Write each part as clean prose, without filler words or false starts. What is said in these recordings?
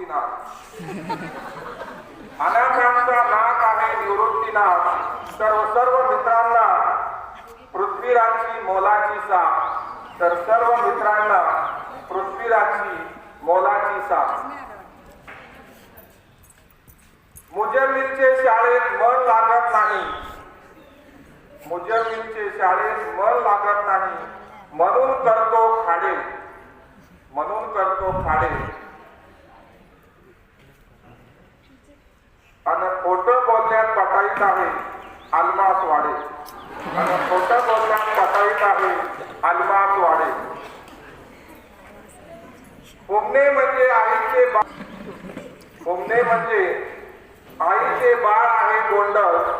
निवृत्तीनाथ. अनाथांचा नाथ आहे निवृत्तीनाथ. सर्व मित्रांना पृथ्वीराजची मोलाची साथ. तर सर्व मित्रांना पृथ्वीराजची मोलाची साथ. मुजम्मिलचे शाळेत मन लागत नाही. मुजम्मिलचे शाळेत मन लागत नाही. म्हणून करतो खाडे. म्हणून करतो खाडे. आणि खोटं बोलण्यात पटाईत आहे अलमास वाडे. आणि खोटं बोलण्यात पटाईत आहे अलमास वाडे. पुमणे म्हणजे आईचे पुमणे म्हणजे आईचे बाळ आहे गोंडस.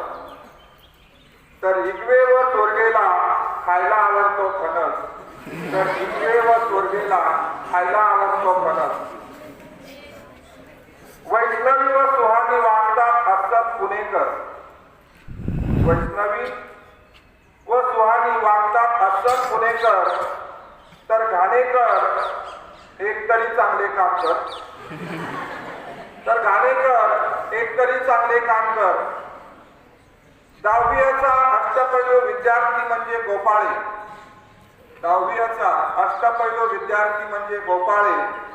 तर इगवे व चोरगेला खायला आवडतो फणस. तर इगवे व चोरगेला खायला आवडतो फणस. वैष्णवी व सुहानी वागतात असतात पुणेकर. वैष्णवी व सुहानी वागतात असतात पुणेकर. तर घाणेकर एक तरी चांगले काम कर. तर घाणेकर एक तरी चांगले काम कर. दहावीचा अष्टपैलू विद्यार्थी म्हणजे गोपाळे. दहावीचा अष्टपैलू विद्यार्थी म्हणजे गोपाळे.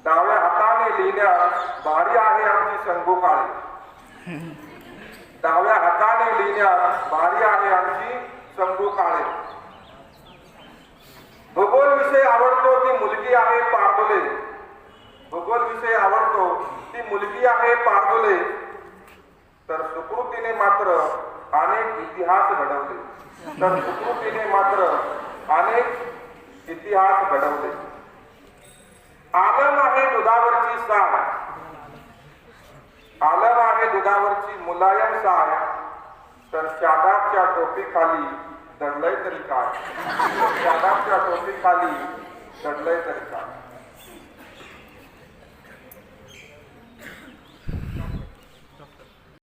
डाव्या हाताने लिहिण्यास भारी आहे आमची शंभू काळे. डाव्या हाताने लिहिण्यास भारी आहे आमची शंभू काळे. भूगोल विषय आवडतो ती मुलगी आहे पारदोले. भूगोल विषय आवडतो ती मुलगी आहे पारदोले. तर सुकृतीने मात्र अनेक इतिहास घडवले. तर सुकृतीने मात्र अनेक इतिहास घडवले. आलम आहे दुधावरची साय. आलम आहे दुधावरची मुलायम साय. तर शादाबच्या टोपीखाली दडलय तरी काय. शादाबच्या टोपीखाली दडलय तरी काय.